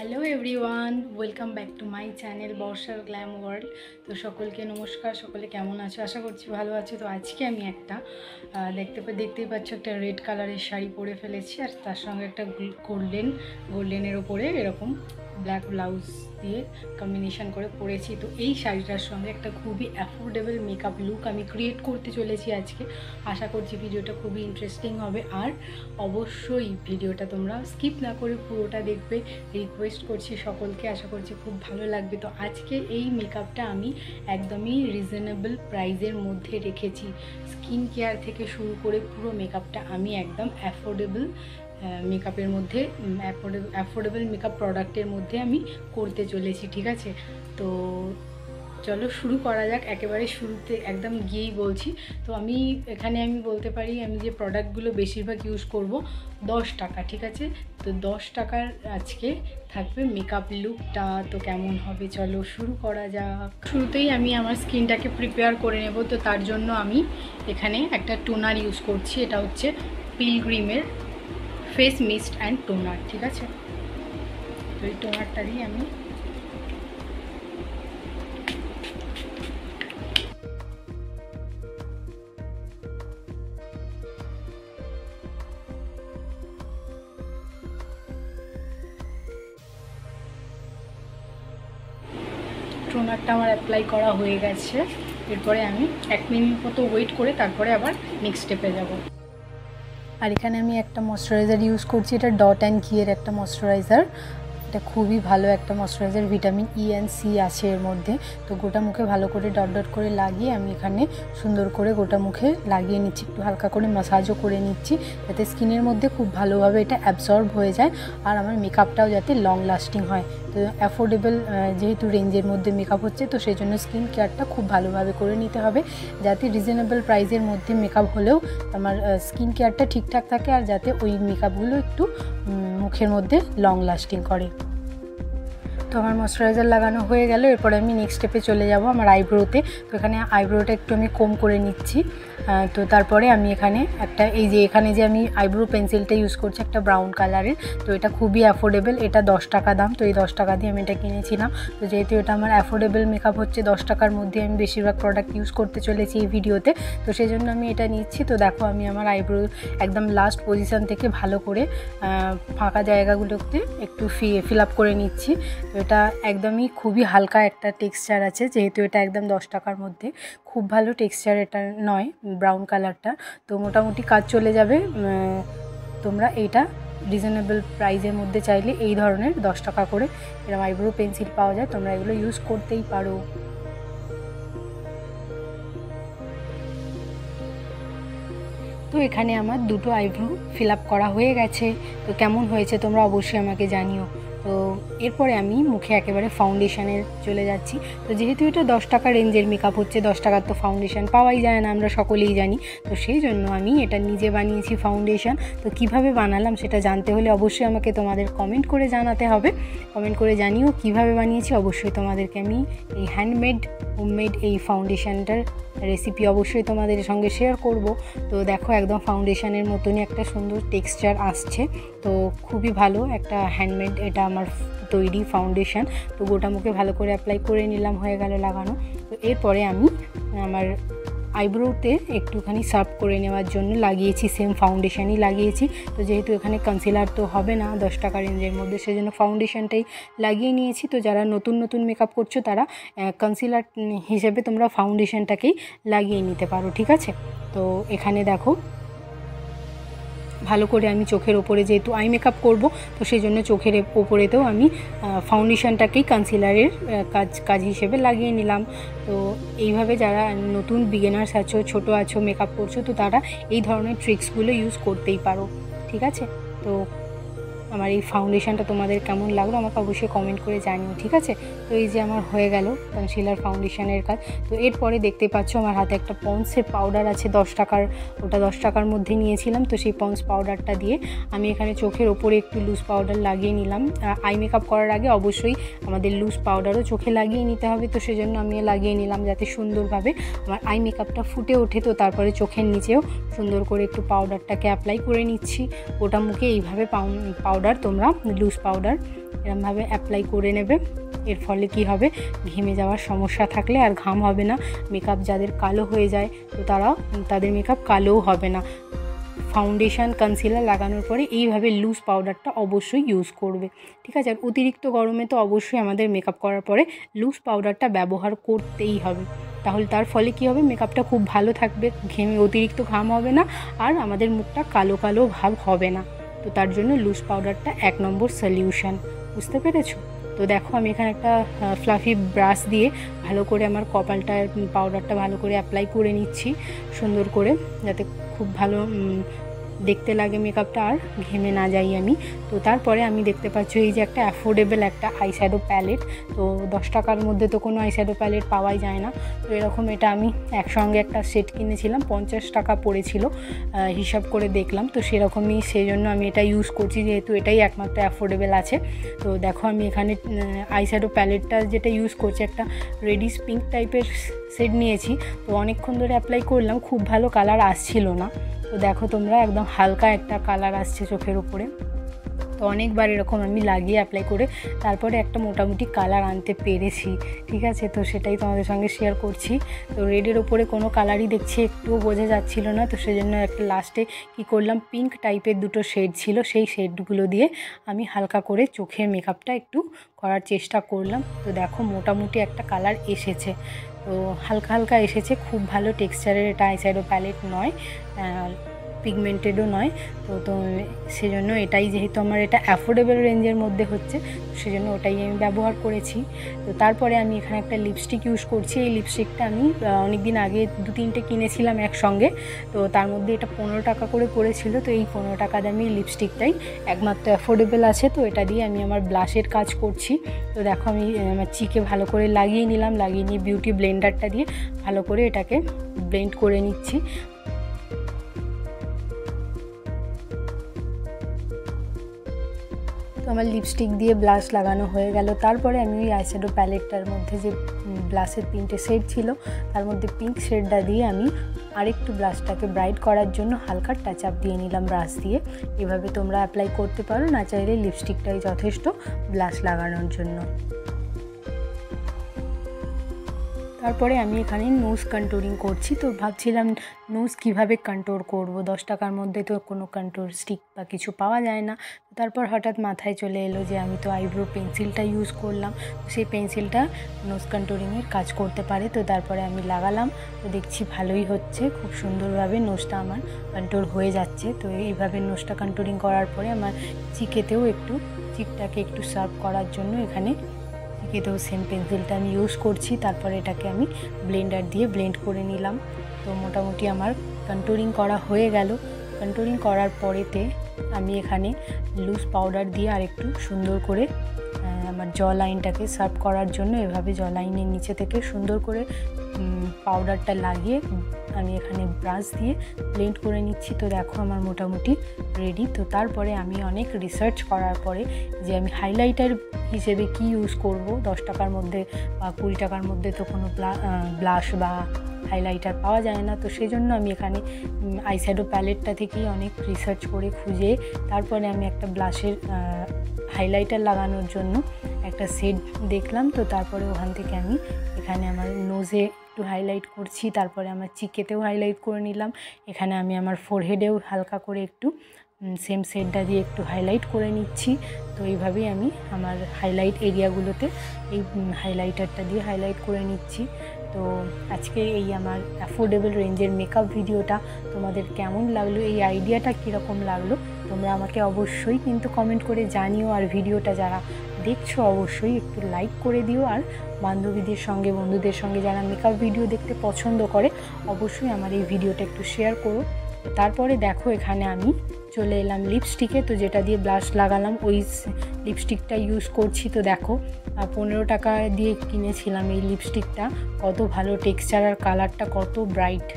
Hello everyone, welcome back to my channel বর্ষার glam world. তো সকলকে নমস্কার। সকলে কেমন আছো? আশা করছি ভালো আছো। তো আজকে আমি একটা দেখতেই পাচ্ছ একটা রেড কালারের শাড়ি পরে ফেলেছি, আর তার সঙ্গে একটা গোল্ডেনের ওপরে এরকম ব্ল্যাক ব্লাউজ দিয়ে কম্বিনেশন করে পরেছি। তো এই শাড়িটার সঙ্গে একটা খুবই অ্যাফোর্ডেবল মেকআপ লুক আমি ক্রিয়েট করতে চলেছি আজকে। আশা করছি ভিডিওটা খুবই ইন্টারেস্টিং হবে, আর অবশ্যই ভিডিওটা তোমরা স্কিপ না করে পুরোটা দেখবে রিকোয়েস্ট করছি সকলকে। আশা করছি খুব ভালো লাগবে। তো আজকে এই মেকআপটা আমি একদমই রিজনেবল প্রাইসের মধ্যে রেখেছি। স্কিন কেয়ার থেকে শুরু করে পুরো মেকআপটা আমি একদম অ্যাফোর্ডেবল মেকআপের মধ্যে অ্যাফোর্ডেবল মেকআপ প্রোডাক্টের মধ্যে আমি করতে চলেছি, ঠিক আছে? তো চলো শুরু করা যাক। একেবারে শুরুতে একদম গিয়েই বলছি। তো আমি বলতে পারি আমি যে প্রোডাক্টগুলো বেশিরভাগ ইউজ করব 10 টাকা, ঠিক আছে? তো 10 টাকার আজকে থাকবে মেকআপ লুকটা। তো কেমন হবে চলো শুরু করা যাক। শুরুতেই আমি আমার স্কিনটাকে প্রিপেয়ার করে নেব। তো তার জন্য আমি এখানে একটা টোনার ইউজ করছি। এটা হচ্ছে পিলগ্রিমের ফেস মিস্ট অ্যান্ড টোনার, ঠিক আছে? তো এই টোনারটা দিয়ে আমি টোনারটা আমার অ্যাপ্লাই করা হয়ে গেছে। এরপরে আমি 1 মিনিট মতো ওয়েট করে তারপরে আবার নেক্সট স্টেপে যাব। আর এখানে আমি একটা ময়শ্চারাইজার ইউজ করছি। এটা ডট অ্যান্ড কিয়ের একটা ময়শ্চারাইজার। এটা খুবই ভালো একটা moisturiser, vitamin E and C আছে এর মধ্যে। তো গোটা মুখে ভালো করে ডট ডট করে লাগিয়ে আমি এখানে সুন্দর করে গোটা মুখে লাগিয়ে নিচ্ছি, একটু হালকা করে ম্যাসাজও করে নিচ্ছি, যাতে স্কিনের মধ্যে খুব ভালোভাবে এটা অ্যাবসর্ব হয়ে যায়, আর আমার মেকআপটাও যাতে লং লাস্টিং হয়। তো অ্যাফোর্ডেবল যেহেতু রেঞ্জের মধ্যে মেকআপ হচ্ছে, তো সেই জন্য স্কিন কেয়ারটা খুব ভালোভাবে করে নিতে হবে, যাতে রিজনেবল প্রাইসের মধ্যে মেকআপ হলেও আমার স্কিন কেয়ারটা ঠিকঠাক থাকে, আর যাতে ওই মেকআপগুলো একটু মুখের মধ্যে লং লাস্টিং করে। তো আমার ময়শ্চারাইজার লাগানো হয়ে গেল। এরপরে আমি নেক্সট স্টেপে চলে যাব আমার আইব্রোতে। তো এখানে আইব্রোটা একটু আমি কম করে নিচ্ছি। তো তারপরে আমি এখানে এখানে যে আমি আইব্রো পেন্সিলটা ইউজ করছি একটা ব্রাউন কালারের। তো এটা খুবই অ্যাফোর্ডেবল, এটা 10 টাকা দাম। তো এই 10 টাকা দিয়ে আমি এটা কিনেছিলাম। তো যেহেতু এটা আমার অ্যাফোর্ডেবল মেকআপ হচ্ছে, 10 টাকার মধ্যে আমি বেশিরভাগ প্রোডাক্ট ইউজ করতে চলেছি এই ভিডিওতে। তো সেই জন্য আমি এটা নিচ্ছি। তো দেখো আমি আমার আইব্রো একদম লাস্ট পজিশন থেকে ভালো করে ফাঁকা জায়গাগুলোতে একটু ফিল আপ করে নিচ্ছি। তো এটা একদমই খুবই হালকা একটা টেক্সচার আছে, যেহেতু এটা একদম 10 টাকার মধ্যে। খুব ভালো টেক্সচার এটা নয় ব্রাউন কালারটা। তো মোটামুটি কাজ চলে যাবে। তোমরা এইটা রিজনেবল প্রাইসের মধ্যে চাইলে এই ধরনের 10 টাকা করে এরকম আইব্রো পেন্সিল পাওয়া যায়, তোমরা এগুলো ইউজ করতেই পারো। তো এখানে আমার দুটো আইব্রো ফিল আপ করা হয়ে গেছে। তো কেমন হয়েছে তোমরা অবশ্যই আমাকে জানিও। তো এরপরে আমি মুখে একেবারে ফাউন্ডেশনে চলে যাচ্ছি। তো যেহেতু এটা 10 টাকা রেঞ্জের মেকআপ হচ্ছে, 10 টাকার তো ফাউন্ডেশন পাওয়াই যায় না, আমরা সকলেই জানি। তো সেই জন্য আমি এটা নিজে বানিয়েছি ফাউন্ডেশন। তো কিভাবে বানালাম সেটা জানতে হলে অবশ্যই আমাকে তোমাদের কমেন্ট করে জানাতে হবে। কমেন্ট করে জানিও কিভাবে বানিয়েছি। অবশ্যই তোমাদেরকে আমি এই হোমমেড এই ফাউন্ডেশনটার রেসিপি অবশ্যই তোমাদের সঙ্গে শেয়ার করব। তো দেখো একদম ফাউন্ডেশনের মতনই একটা সুন্দর টেক্সচার আসছে। তো খুবই ভালো একটা হ্যান্ডমেড এটা আমার তৈরি ফাউন্ডেশন। তো গোটা মুখে ভালো করে অ্যাপ্লাই করে নিলাম, হয়ে গেল লাগানো। তো এরপরে আমি আমার আইব্রোতে একটুখানি সার্ভ করে নেওয়ার জন্য লাগিয়েছি, সেম ফাউন্ডেশনই লাগিয়েছি। তো যেহেতু এখানে কনসিলার তো হবে না 10 টাকা রেঞ্জের মধ্যে, সেজন্য ফাউন্ডেশনটাই লাগিয়ে নিয়েছি। তো যারা নতুন মেকআপ করছো তারা কনসিলার হিসেবে তোমরা ফাউন্ডেশনটাকেই লাগিয়ে নিতে পারো, ঠিক আছে? তো এখানে দেখো ভালো করে আমি চোখের ওপরে, যেহেতু আই মেকআপ করব, তো সেই জন্য চোখের ওপরেতেও আমি ফাউন্ডেশনটাকেই কনসিলারের কাজ হিসেবে লাগিয়ে নিলাম। তো এইভাবে যারা নতুন বিগিনার্স আছো, ছোটো আছো, মেকআপ করছো, তো তারা এই ধরনের ট্রিক্সগুলো ইউজ করতেই পারো, ঠিক আছে? তো আমার এই ফাউন্ডেশনটা তোমাদের কেমন লাগলো আমাকে অবশ্যই কমেন্ট করে জানিও, ঠিক আছে? তো এই যে আমার হয়ে গেল কনসিলার ফাউন্ডেশনের কাজ। তো এরপরে দেখতে পাচ্ছ আমার হাতে একটা পন্সের পাউডার আছে 10 টাকার, ওটা 10 টাকার মধ্যে নিয়েছিলাম। তো সেই পন্স পাউডারটা দিয়ে আমি এখানে চোখের ওপরে একটু লুজ পাউডার লাগিয়ে নিলাম। আই মেকআপ করার আগে অবশ্যই আমাদের লুজ পাউডারও চোখে লাগিয়ে নিতে হবে। তো সেজন্য আমি লাগিয়ে নিলাম, যাতে সুন্দরভাবে আমার আই মেকআপটা ফুটে ওঠে। তো তারপরে চোখের নিচেও সুন্দর করে একটু পাউডারটাকে অ্যাপ্লাই করে নিচ্ছি। ওটা মুখে এইভাবে পাউডার পাউডার, তোমরা লুজ পাউডার এরমভাবে অ্যাপ্লাই করে নেবে। এর ফলে কি হবে, ঘেমে যাওয়ার সমস্যা থাকলে আর ঘাম হবে না। মেকআপ যাদের কালো হয়ে যায় তো তাদের মেকআপ কালোও হবে না। ফাউন্ডেশন কনসিলার লাগানোর পরে এইভাবে লুজ পাউডারটা অবশ্যই ইউজ করবে, ঠিক আছে। আর অতিরিক্ত গরমে তো অবশ্যই আমাদের মেকআপ করার পরে লুজ পাউডারটা ব্যবহার করতেই হবে। তাহলে তার ফলে কী হবে, মেকআপটা খুব ভালো থাকবে, অতিরিক্ত ঘাম হবে না, আর আমাদের মুখটা কালো কালো ভাব হবে না। তো তার জন্য লুজ পাউডারটা 1 নম্বর সলিউশন, বুঝতে পেরেছো? তো দেখো আমি এখানে একটা ফ্লাফি ব্রাশ দিয়ে ভালো করে আমার কপালটার পাউডারটা ভালো করে অ্যাপ্লাই করে নিচ্ছি সুন্দর করে, যাতে খুব ভালো দেখতে লাগে মেকআপটা আর ঘেমে না যাই আমি। তো তারপরে আমি দেখতে পাচ্ছি এই যে একটা অ্যাফোর্ডেবল একটা আইশ্যাডো প্যালেট। তো 10 টাকার মধ্যে তো কোনো আইশ্যাডো প্যালেট পাওয়াই যায় না। তো এরকম এটা আমি একসঙ্গে একটা সেট কিনেছিলাম, 50 টাকা পড়েছিল হিসাব করে দেখলাম। তো সেরকমই, সেই জন্য আমি এটা ইউজ করছি, যেহেতু এটাই একমাত্র অ্যাফোর্ডেবল আছে। তো দেখো আমি এখানে আইশ্যাডো প্যালেটটা যেটা ইউজ করছি, একটা রেডিশ পিঙ্ক টাইপের সেট নিয়েছি। তো অনেকক্ষণ ধরে অ্যাপ্লাই করলাম, খুব ভালো কালার আসছিল না। তো দেখো তোমরা, একদম হালকা একটা কালার আসছে চোখের উপরে। তো অনেকবার এরকম আমি লাগিয়ে অ্যাপ্লাই করে তারপরে একটা মোটামুটি কালার আনতে পেরেছি, ঠিক আছে। তো সেটাই তোমাদের সঙ্গে শেয়ার করছি। তো রেডের ওপরে কোনো কালারই দেখছি একটুও বোঝা যাচ্ছিল না। তো সেজন্য একটা লাস্টে কি করলাম, পিঙ্ক টাইপের 2টো শেড ছিল, সেই শেডগুলো দিয়ে আমি হালকা করে চোখের মেকআপটা একটু করার চেষ্টা করলাম। তো দেখো মোটামুটি একটা কালার এসেছে, তো হালকা হালকা এসেছে, খুব ভালো টেক্সচারের এটা আইশ্যাডো প্যালেট নয়, পিগমেন্টেডও নয়। তো সেজন্য এটাই, যেহেতু আমার এটা অ্যাফোর্ডেবল রেঞ্জের মধ্যে হচ্ছে, সেজন্য ওটাই আমি ব্যবহার করেছি। তো তারপরে আমি এখানে একটা লিপস্টিক ইউজ করছি। এই লিপস্টিকটা আমি অনেক দিন আগে 2-3টে কিনেছিলাম একসঙ্গে। তো তার মধ্যে এটা 15 টাকা করে পড়েছিল। তো এই 15 টাকা দামি লিপস্টিকটাই একমাত্র অ্যাফোর্ডেবল আছে। তো এটা দিয়ে আমি আমার ব্লাশের কাজ করছি। তো দেখো আমি আমার চিকে ভালো করে লাগিয়ে নিলাম, লাগিয়ে নিয়ে বিউটি ব্লেন্ডারটা দিয়ে ভালো করে এটাকে ব্লেন্ড করে নিচ্ছি। তো আমার লিপস্টিক দিয়ে ব্লাশ লাগানো হয়ে গেল। তারপরে আমি ওই আইশ্যাডো প্যালেটটার মধ্যে যে ব্লাশের 3টে শেড ছিল, তার মধ্যে পিঙ্ক শেডটা দিয়ে আমি আরেকটু ব্লাশটাকে ব্রাইট করার জন্য হালকা টাচ আপ দিয়ে নিলাম ব্রাশ দিয়ে। এভাবে তোমরা অ্যাপ্লাই করতে পারো, না চাইলে লিপস্টিকটাই যথেষ্ট ব্লাশ লাগানোর জন্য। তারপরে আমি এখানে নোজ কন্ট্যুরিং করছি। তো ভাবছিলাম নোজ কিভাবে কন্ট্যুর করব, 10 টাকার মধ্যে তো কোনো কন্ট্যুর স্টিক বা কিছু পাওয়া যায় না। তারপর হঠাৎ মাথায় চলে এলো যে আমি তো আইব্রো পেন্সিলটা ইউজ করলাম, সেই পেন্সিলটা নোজ কন্ট্যুরিংয়ের কাজ করতে পারে। তো তারপরে আমি লাগালাম, তো দেখছি ভালোই হচ্ছে, খুব সুন্দরভাবে নোজটা আমার কন্ট্যুর হয়ে যাচ্ছে। তো এইভাবে নোজটা কন্ট্যুরিং করার পরে আমার চিকেতেও চিকটাকে একটু সার্ভ করার জন্য এখানে চিকেতেও সেম পেন্সিলটা আমি ইউজ করছি। তারপরে এটাকে আমি ব্লেন্ডার দিয়ে ব্লেন্ড করে নিলাম। তো মোটামুটি আমার কন্ট্যুরিং করা হয়ে গেল। কন্ট্যুরিং করার পরেতে আমি এখানে লুজ পাউডার দিয়ে আরেকটু সুন্দর করে আমার জ লাইনটাকে সার্ভ করার জন্য এভাবে জ লাইনের নিচে থেকে সুন্দর করে পাউডারটা লাগিয়ে আমি এখানে ব্রাশ দিয়ে ব্লেন্ড করে নিচ্ছি। তো দেখো আমার মোটামুটি রেডি। তো তারপরে আমি অনেক রিসার্চ করার পরে যে আমি হাইলাইটার হিসেবে কি ইউজ করব, 10 টাকার মধ্যে বা 20 টাকার মধ্যে তো কোনো ব্লাশ বা হাইলাইটার পাওয়া যায় না। তো সেই জন্য আমি এখানে আইশ্যাডো প্যালেটটা থেকেই অনেক রিসার্চ করে খুঁজে তারপরে আমি একটা ব্লাশের হাইলাইটার লাগানোর জন্য একটা সেট দেখলাম। তো তারপরে ওখান থেকে আমি এখানে আমার নোজে একটু হাইলাইট করছি, তারপরে আমার চিকেতেও হাইলাইট করে নিলাম। এখানে আমি আমার ফোরহেডেও হালকা করে একটু সেম শেডটা দিয়ে একটু হাইলাইট করে নিচ্ছি। তো এইভাবেই আমি আমার হাইলাইট এরিয়াগুলোতে এই হাইলাইটারটা দিয়ে হাইলাইট করে নিচ্ছি। তো আজকে এই আমার অ্যাফোর্ডেবল রেঞ্জের মেকআপ ভিডিওটা তোমাদের কেমন লাগলো, এই আইডিয়াটা কীরকম লাগলো তোমরা আমাকে অবশ্যই কিন্তু কমেন্ট করে জানিও। আর ভিডিওটা যারা দেখছো অবশ্যই একটু লাইক করে দিও। আর বান্ধবীদের সঙ্গে বন্ধুদের সঙ্গে যারা মেকআপ ভিডিও দেখতে পছন্দ করে অবশ্যই আমার এই ভিডিওটা একটু শেয়ার করো। তারপরে দেখো এখানে আমি চলে এলাম লিপস্টিকে। তো যেটা দিয়ে ব্লাশ লাগালাম ওই লিপস্টিকটা ইউজ করছি। তো দেখো 15 টাকা দিয়ে কিনেছিলাম এই লিপস্টিকটা, কত ভালো টেক্সচার আর কালারটা কত ব্রাইট।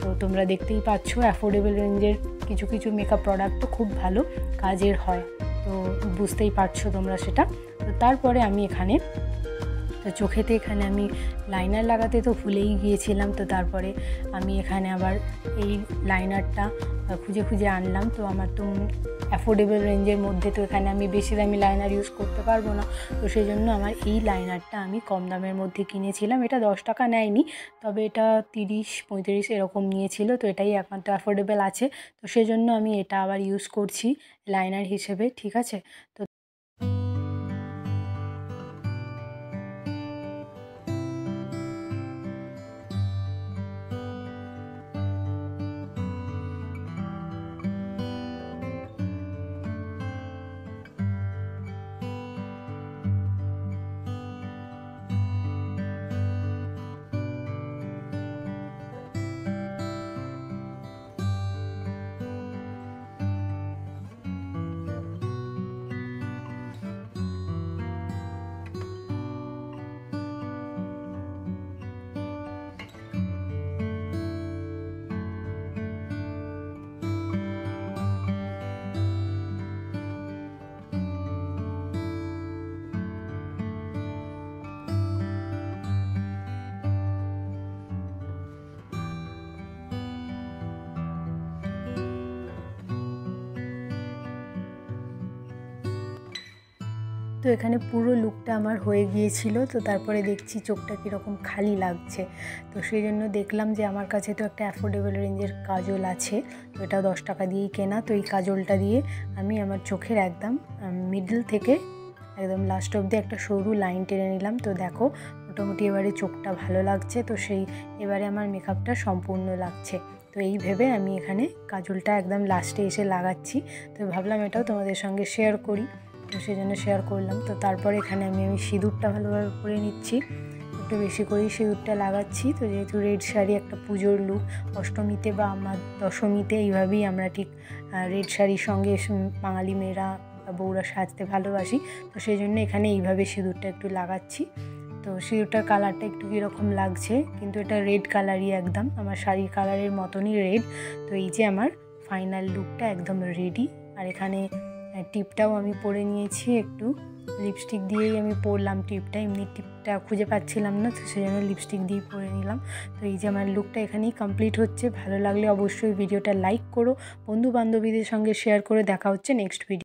তো তোমরা দেখতেই পাচ্ছ অ্যাফোর্ডেবল রেঞ্জের কিছু কিছু মেকআপ প্রোডাক্ট তো খুব ভালো কাজের হয়, তো বুঝতেই পারছো তোমরা সেটা। তো তারপরে আমি এখানে তো চোখেতে এখানে আমি লাইনার লাগাতে তো ভুলেই গিয়েছিলাম, তো তারপরে আমি এখানে আবার এই লাইনারটা খুঁজে খুঁজে আনলাম। তো আমার তো অ্যাফোর্ডেবল রেঞ্জের মধ্যে, তো এখানে আমি বেশি দামি লাইনার ইউজ করতে পারবো না, তো সেই জন্য আমার এই লাইনারটা আমি কম দামের মধ্যে কিনেছিলাম। এটা 10 টাকা নেয়নি, তবে এটা 30-35 এরকম নিয়েছিল, তো এটাই একমাত্র অ্যাফোর্ডেবল আছে, তো সেই জন্য আমি এটা আবার ইউজ করছি লাইনার হিসেবে, ঠিক আছে। তো তো এখানে পুরো লুকটা আমার হয়ে গিয়েছিল। তো তারপরে দেখছি চোখটা কীরকম খালি লাগছে, তো সেই জন্য দেখলাম যে আমার কাছে তো একটা অ্যাফোর্ডেবল রেঞ্জের কাজল আছে, তো এটা 10 টাকা দিয়েই কেনা। তো এই কাজলটা দিয়ে আমি আমার চোখের একদম মিডল থেকে একদম লাস্ট অবধি একটা সরু লাইন টেনে নিলাম। তো দেখো মোটামুটি এবারে চোখটা ভালো লাগছে, তো সেই এবারে আমার মেকআপটা সম্পূর্ণ লাগছে। তো এই ভেবে আমি এখানে কাজলটা একদম লাস্টে এসে লাগাচ্ছি, তো ভাবলাম এটাও তোমাদের সঙ্গে শেয়ার করি, তো সেই জন্য শেয়ার করলাম। তো তারপরে এখানে আমি সিঁদুরটা ভালোভাবে পরে নিচ্ছি, একটু বেশি করেই সিঁদুরটা লাগাচ্ছি। তো যেহেতু রেড শাড়ি একটা পুজোর লুক, অষ্টমীতে বা আমার দশমীতে এইভাবেই আমরা ঠিক রেড শাড়ির সঙ্গে বাঙালি মেয়েরা বউরা সাজতে ভালোবাসি, তো সেই জন্য এখানে এইভাবে সিঁদুরটা একটু লাগাচ্ছি। তো সিঁদুরটার কালারটা একটু কীরকম লাগছে, কিন্তু এটা রেড কালারই, একদম আমার শাড়ির কালারের মতনই রেড। তো এই যে আমার ফাইনাল লুকটা একদম রেডি। আর এখানে টিপটাও আমি পরে নিয়েছি, একটু লিপস্টিক দিয়েই আমি পরলাম টিপটা, এমনি টিপটা খুঁজে পাচ্ছিলাম না, তো সেই জন্য লিপস্টিক দিয়েই পরে নিলাম। তো এই যে আমার লুকটা এখানেই কমপ্লিট হচ্ছে। ভালো লাগলে অবশ্যই ভিডিওটা লাইক করো, বন্ধু বান্ধবীদের সঙ্গে শেয়ার করে। দেখা হচ্ছে নেক্সট ভিডিও।